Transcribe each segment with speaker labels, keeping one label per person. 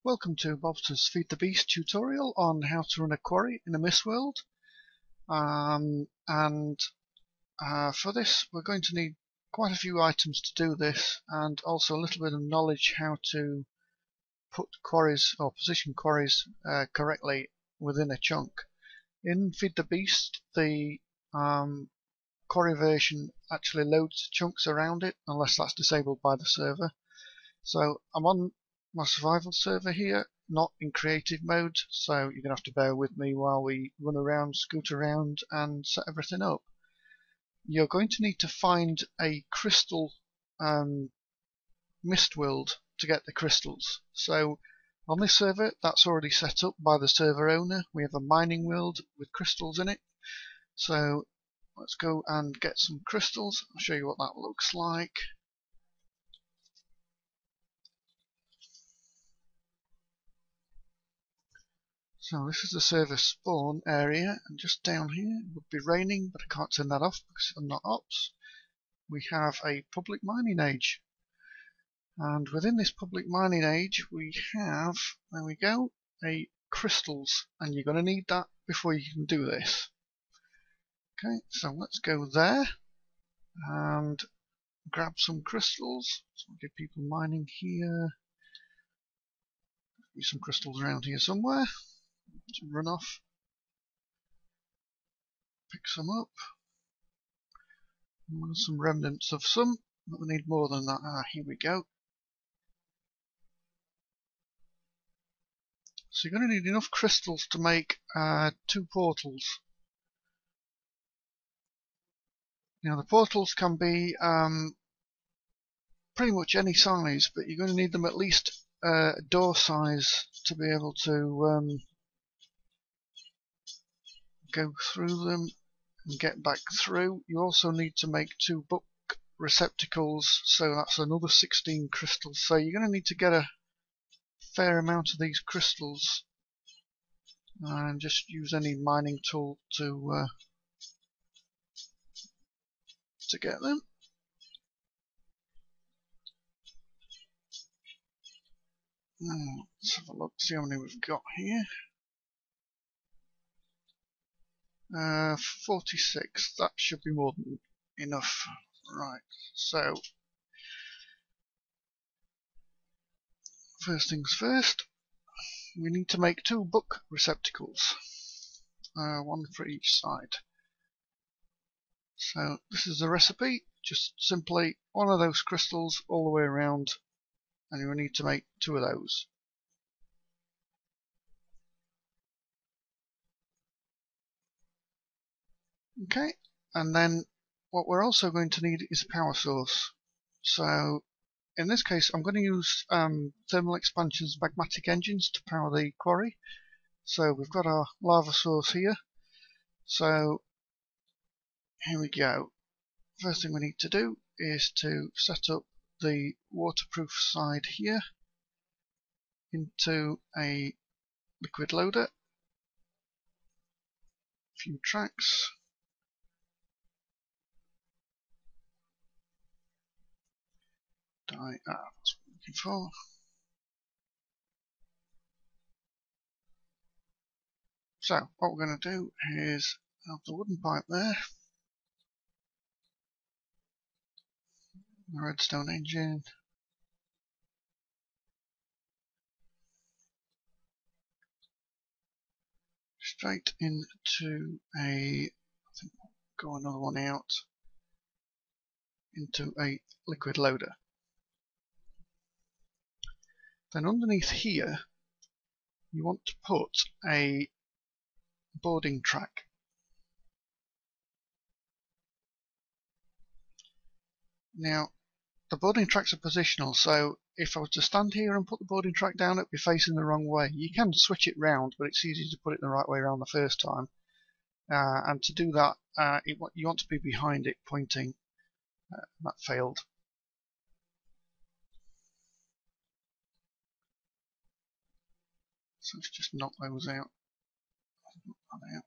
Speaker 1: welcome to Bob's Feed the Beast tutorial on how to run a quarry in a MystWorld. For this we're going to need quite a few items to do this, and also a little bit of knowledge how to put quarries or position quarries correctly within a chunk. In Feed the Beast, the quarry version actually loads chunks around it unless that's disabled by the server. So I'm on my survival server here, not in creative mode, so you're going to have to bear with me while we run around, scoot around and set everything up. You're going to need to find a crystal mist world to get the crystals. So on this server, that's already set up by the server owner. We have a mining world with crystals in it. So let's go and get some crystals. I'll show you what that looks like. So this is the server spawn area, and just down here it would be raining, but I can't turn that off because I'm not ops. We have a public mining age, and within this public mining age we have, there we go, a crystals, and you're going to need that before you can do this. Okay, so let's go there and grab some crystals. So we'll give people mining here. There's some crystals around here somewhere. To run off, pick some up. Some remnants of some, but we need more than that. Here we go. So you're going to need enough crystals to make 2 portals. Now the portals can be pretty much any size, but you're going to need them at least door size to be able to go through them and get back through. You also need to make 2 book receptacles, so that's another 16 crystals. So you're going to need to get a fair amount of these crystals, and just use any mining tool to get them. Let's have a look, see how many we've got here. 46, that should be more than enough. Right, so first things first, we need to make 2 book receptacles, 1 for each side. So this is the recipe, just simply one of those crystals all the way around, and you need to make 2 of those. Okay, and then what we're also going to need is a power source. So in this case I'm going to use thermal expansion's magmatic engines to power the quarry. So we've got our lava source here. So here we go. First thing we need to do is to set up the waterproof side here into a liquid loader. A few tracks. That's what we're looking for. So what we're going to do is have the wooden pipe there, the redstone engine, straight into I think we'll go another one out, into a liquid loader. Then underneath here you want to put a boarding track. Now the boarding tracks are positional, so if I was to stand here and put the boarding track down, it'd be facing the wrong way. You can switch it round, but it's easier to put it the right way around the first time. And to do that, you want to be behind it, pointing. That failed. So let's just knock those out.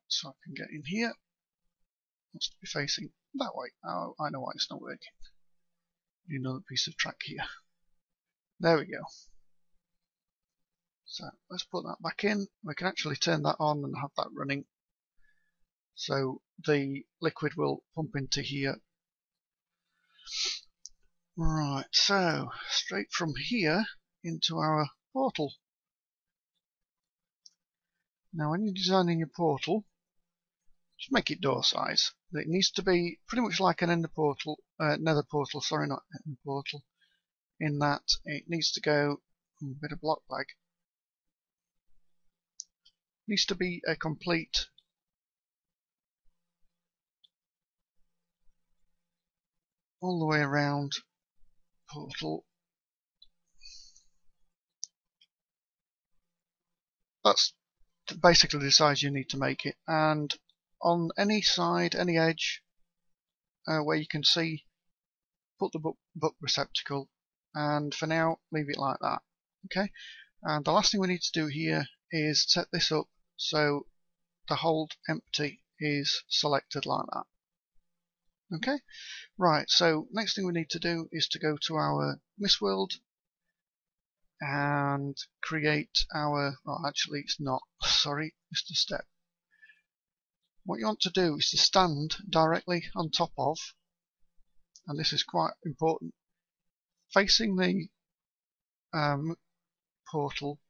Speaker 1: So I can get in here. It wants to be facing that way. Oh, I know why it's not working. Need another piece of track here. There we go. So let's put that back in. We can actually turn that on and have that running. So the liquid will pump into here. Right, so straight from here into our portal. Now when you're designing your portal, just make it door size. It needs to be pretty much like an nether portal, sorry, not end portal, in that it needs to go, a bit of block bag, needs to be a complete all the way around portal. That's basically the size you need to make it, and on any side, any edge where you can see, put the book receptacle, and for now leave it like that. Okay, and the last thing we need to do here is set this up so the hold empty is selected like that. Okay, right, so next thing we need to do is to go to our MystWorld and create our, well actually it's not, sorry, it's a step. What you want to do is to stand directly on top of, and this is quite important, facing the portal,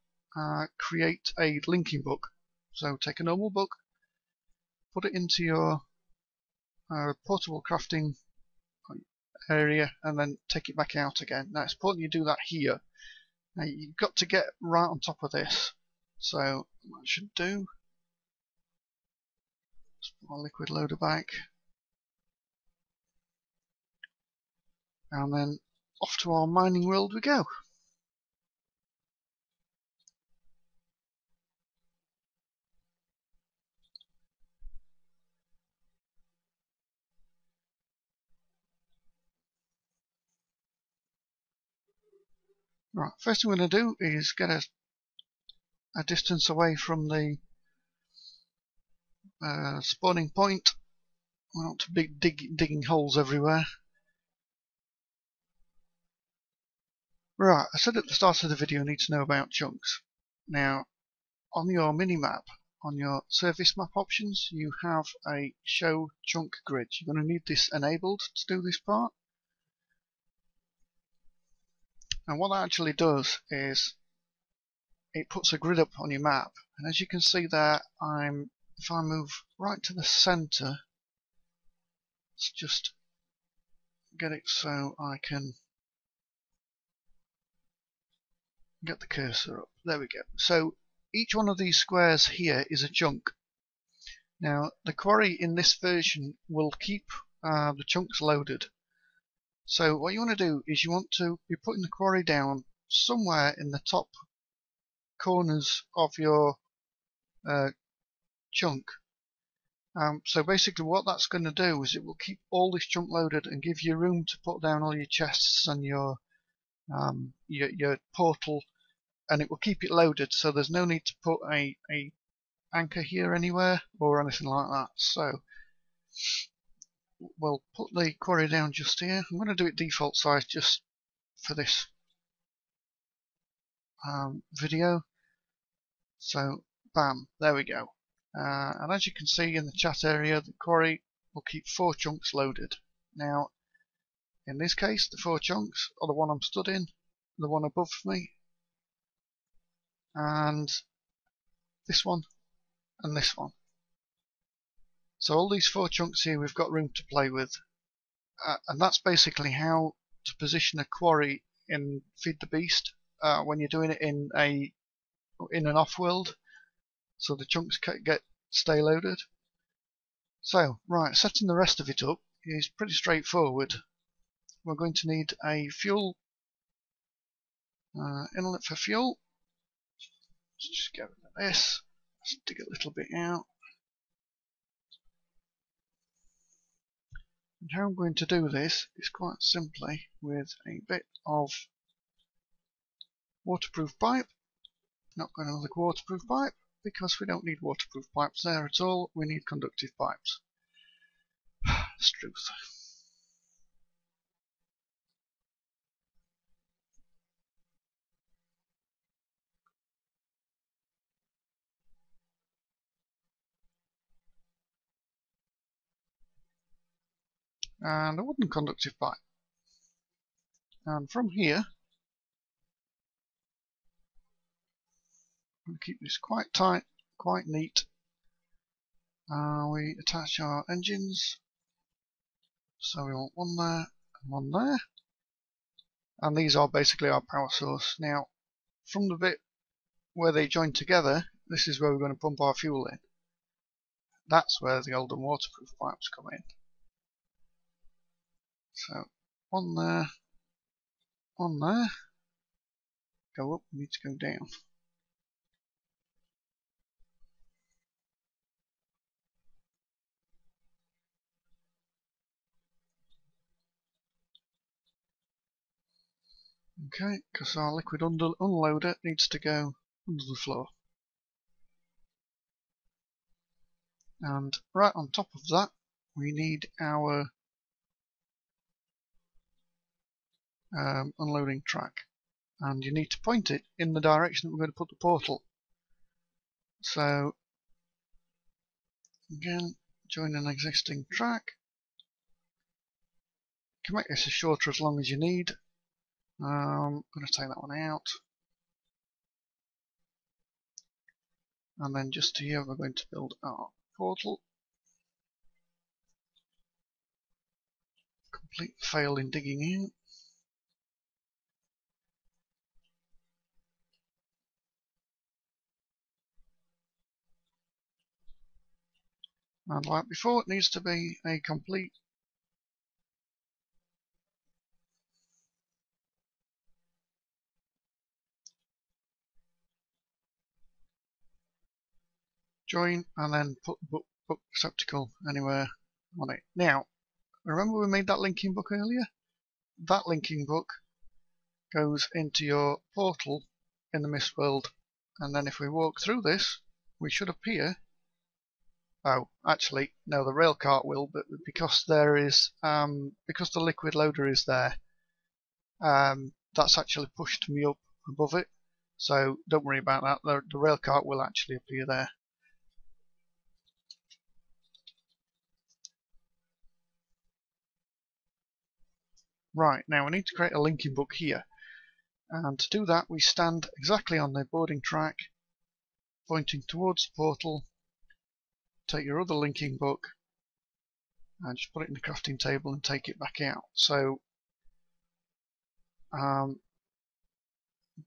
Speaker 1: create a linking book. So take a normal book, put it into your portable crafting area, and then take it back out again. Now it's important you do that here. Now you've got to get right on top of this. So what I should do, let's put our liquid loader back, and then off to our mining world we go. Right, first thing we're going to do is get a distance away from the spawning point. We don't want to be digging holes everywhere. Right, I said at the start of the video you need to know about chunks. Now, on your mini-map, on your surface map options, you have a show chunk grid. You're going to need this enabled to do this part. And what that actually does is it puts a grid up on your map. And as you can see there, if I move right to the center, let's just get it so I can get the cursor up. There we go. So each one of these squares here is a chunk. Now the Quarry in this version will keep the chunks loaded. So what you want to do is you want to be putting the Quarry down somewhere in the top corners of your chunk. So basically what that's going to do is it will keep all this chunk loaded and give you room to put down all your chests and your portal, and it will keep it loaded, so there's no need to put a anchor here anywhere or anything like that. So we'll put the Quarry down just here. I'm going to do it default size just for this video. So bam, there we go. And as you can see in the chat area, the Quarry will keep 4 chunks loaded. Now in this case the 4 chunks are the one I'm stood in, the one above me, and this one and this one. So all these 4 chunks here we've got room to play with, and that's basically how to position a Quarry in Feed the Beast when you're doing it in an off-world, so the chunks stay loaded. So right, setting the rest of it up is pretty straightforward. We're going to need a fuel inlet for fuel. Let's just get rid of this. Let's dig a little bit out. And how I'm going to do this is quite simply with a bit of waterproof pipe. Not going to look waterproof pipe because we don't need waterproof pipes there at all. We need conductive pipes. It's truth. and a wooden conductive pipe. And from here, we'll keep this quite tight, quite neat. We attach our engines. So we want one there and one there. And these are basically our power source. Now, from the bit where they join together, this is where we're going to pump our fuel in. That's where the golden waterproof pipes come in. So, one there, one there. Go up, we need to go down. Okay, because our liquid unloader needs to go under the floor. And right on top of that, we need our unloading track. And you need to point it in the direction that we're going to put the portal. So, again, join an existing track. You can make this as short or as long as you need. I'm going to take that one out. And then just here we're going to build our portal. Complete fail in digging in. And like before, it needs to be a complete join and then put book receptacle anywhere on it. Now, remember we made that linking book earlier? That linking book goes into your portal in the Myst world, and then if we walk through this, we should appear. Oh, actually, no, the rail cart will, but because there is, because the liquid loader is there, that's actually pushed me up above it. So don't worry about that. The rail cart will actually appear there. Right, now we need to create a linking book here. And to do that, we stand exactly on the boarding track, pointing towards the portal. Take your other linking book and just put it in the crafting table and take it back out. So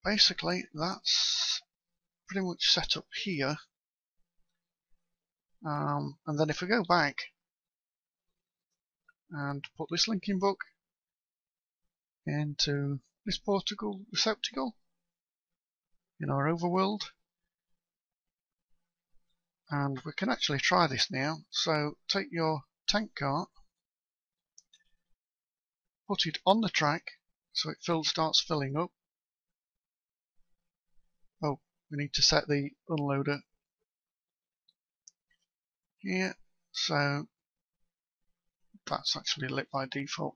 Speaker 1: basically that's pretty much set up here. And then if we go back and put this linking book into this portal receptacle in our overworld, and we can actually try this now. So take your tank cart, put it on the track so it starts filling up. Oh, we need to set the unloader here, so that's actually lit by default.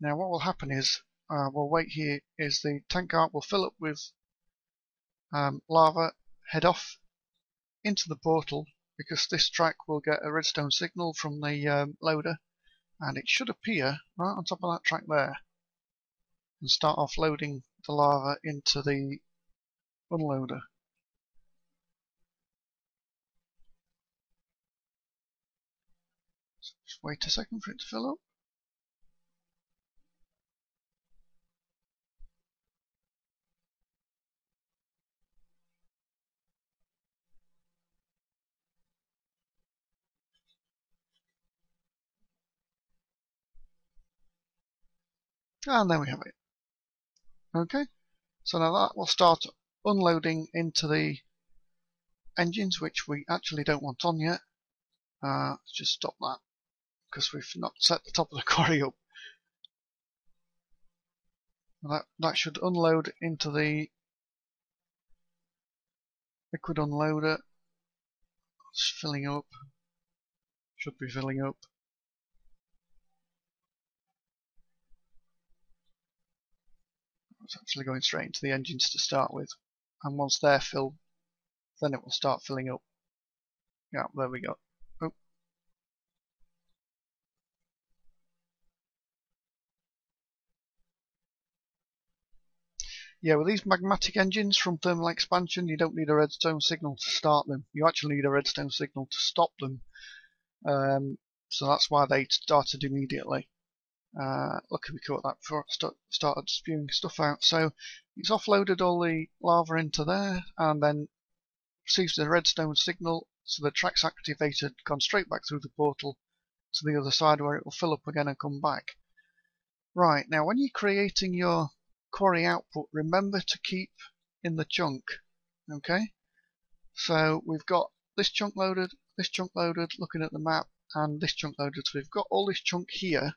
Speaker 1: Now what will happen is, we'll wait here, is the tank cart will fill up with lava, head off into the portal, because this track will get a redstone signal from the loader, and it should appear right on top of that track there, and start off loading the lava into the unloader. So just wait a second for it to fill up. And there we have it. Okay, so now that will start unloading into the engines, which we actually don't want on yet. Let's just stop that, because we've not set the top of the quarry up. That should unload into the liquid unloader. It's filling up. Should be filling up. It's actually going straight into the engines to start with, and once they're filled, then it will start filling up. Yeah, there we go. Oh. Yeah, with these magmatic engines from thermal expansion, you don't need a redstone signal to start them. You actually need a redstone signal to stop them. So that's why they started immediately. Lucky we caught that before it started spewing stuff out. So it's offloaded all the lava into there and then receives the redstone signal, so the track's activated, gone straight back through the portal to the other side where it will fill up again and come back. Right, now when you're creating your quarry output, remember to keep in the chunk. Okay? So we've got this chunk loaded, looking at the map, and this chunk loaded. So we've got all this chunk here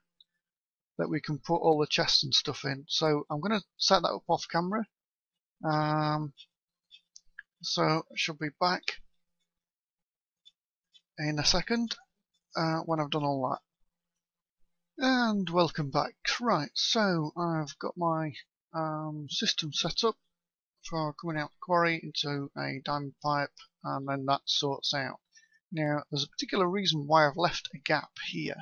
Speaker 1: that we can put all the chests and stuff in. So I'm going to set that up off camera. So I should be back in a second when I've done all that. And welcome back. Right, so I've got my system set up for coming out the quarry into a diamond pipe, and then that sorts out. Now, there's a particular reason why I've left a gap here.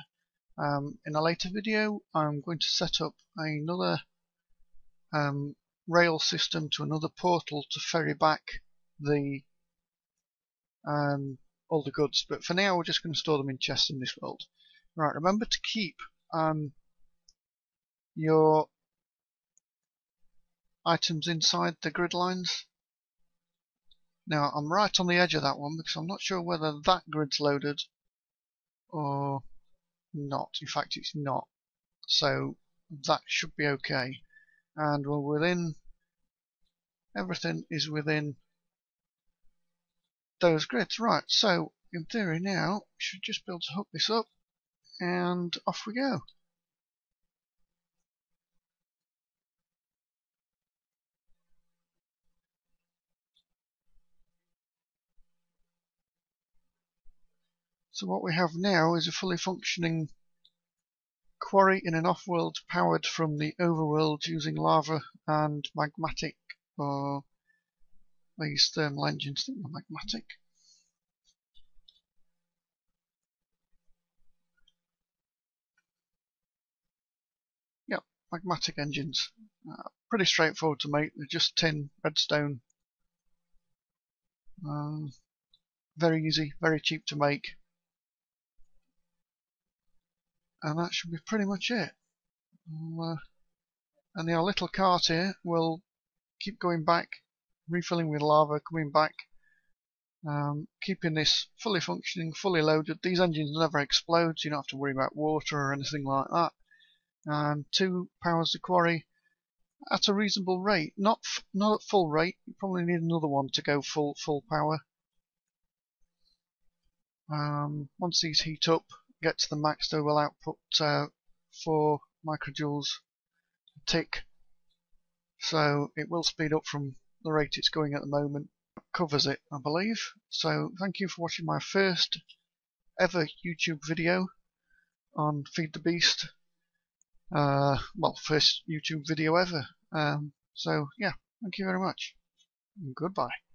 Speaker 1: In a later video, I'm going to set up another rail system to another portal to ferry back the all the goods, but for now we're just going to store them in chests in this world. Right, remember to keep your items inside the grid lines. Now I'm right on the edge of that one because I'm not sure whether that grid's loaded or not. In fact, it's not. So that should be okay. And we're within, everything is within those grids. Right, so in theory now, we should just be able to hook this up and off we go. So what we have now is a fully functioning quarry in an off-world powered from the overworld using lava and magmatic, or these thermal engines. I think they're magmatic. Yep, magmatic engines. Pretty straightforward to make. They're just tin, redstone. Very easy, very cheap to make. And that should be pretty much it. And our little cart here will keep going back, refilling with lava, coming back, keeping this fully functioning, fully loaded. These engines never explode, so you don't have to worry about water or anything like that. And 2 powers the quarry at a reasonable rate. Not at full rate. You probably need another one to go full power. Once these heat up, get to the max, they will output 4 microjoules a tick. So it will speed up from the rate it's going at the moment. Covers it, I believe. So thank you for watching my first ever YouTube video on Feed the Beast. Well, first YouTube video ever. So yeah, thank you very much. Goodbye.